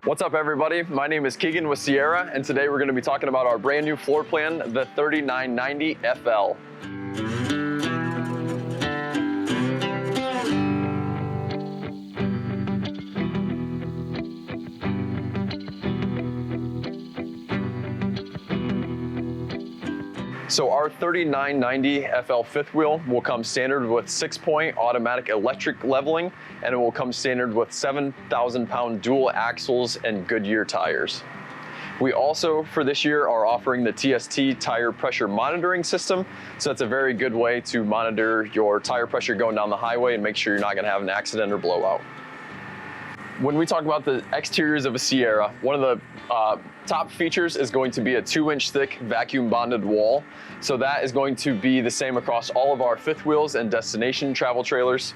What's up everybody? My name is Keegan with Sierra, and today we're going to be talking about our brand new floor plan, the 3990 FL. So our 3990 FL fifth wheel will come standard with 6-point automatic electric leveling, and it will come standard with 7,000-pound dual axles and Goodyear tires. We also, for this year, are offering the TST tire pressure monitoring system. So that's a very good way to monitor your tire pressure going down the highway and make sure you're not gonna have an accident or blowout. When we talk about the exteriors of a Sierra, one of the top features is going to be a 2-inch thick vacuum bonded wall. So that is going to be the same across all of our fifth wheels and destination travel trailers.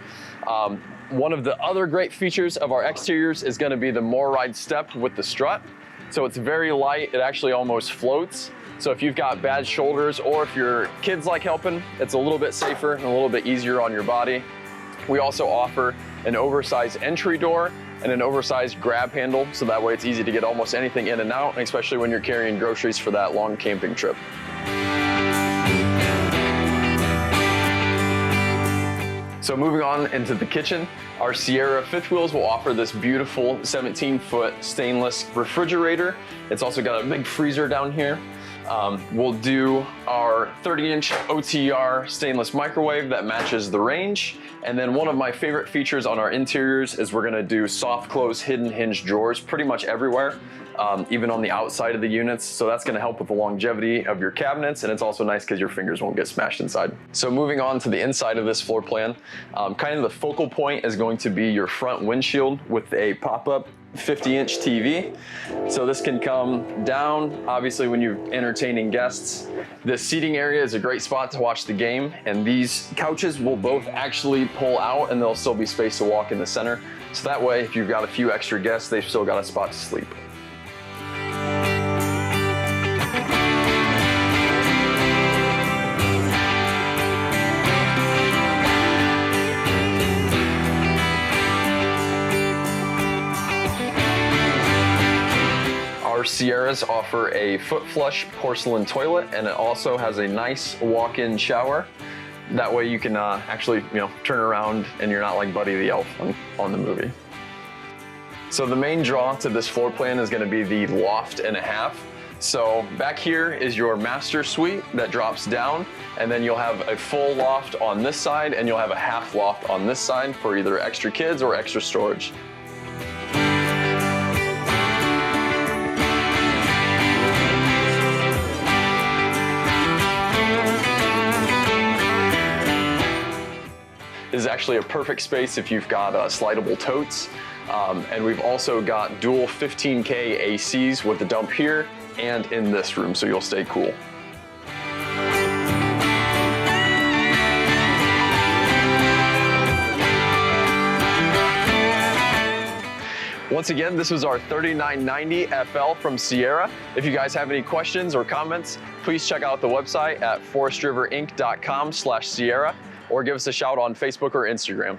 One of the other great features of our exteriors is going to be the more ride step with the strut. So it's very light, it actually almost floats. So if you've got bad shoulders or if your kids like helping, it's a little bit safer and a little bit easier on your body. We also offer an oversized entry door and an oversized grab handle, so that way it's easy to get almost anything in and out, especially when you're carrying groceries for that long camping trip. So moving on into the kitchen, our Sierra fifth wheels will offer this beautiful 17-foot stainless refrigerator. It's also got a big freezer down here. We'll do our 30-inch OTR stainless microwave that matches the range. And then one of my favorite features on our interiors is we're gonna do soft close hidden hinge drawers pretty much everywhere, even on the outside of the units. So that's gonna help with the longevity of your cabinets, and it's also nice because your fingers won't get smashed inside. So moving on to the inside of this floor plan, kind of the focal point is going to be your front windshield with a pop-up 50-inch TV. So this can come down, obviously when you're entertaining guests. The seating area is a great spot to watch the game, and these couches will both actually pull out and there'll still be space to walk in the center. So that way, if you've got a few extra guests, they've still got a spot to sleep. Our Sierras offer a foot flush porcelain toilet, and it also has a nice walk-in shower. That way you can actually, turn around and you're not like Buddy the Elf on the movie. So the main draw to this floor plan is going to be the loft and a half. So back here is your master suite that drops down, and then you'll have a full loft on this side and you'll have a half loft on this side for either extra kids or extra storage. This is actually a perfect space if you've got slidable totes. And we've also got dual 15K ACs with the dump here and in this room, so you'll stay cool. Once again, this was our 3990 FL from Sierra. If you guys have any questions or comments, please check out the website at forestriverinc.com/Sierra. or give us a shout on Facebook or Instagram.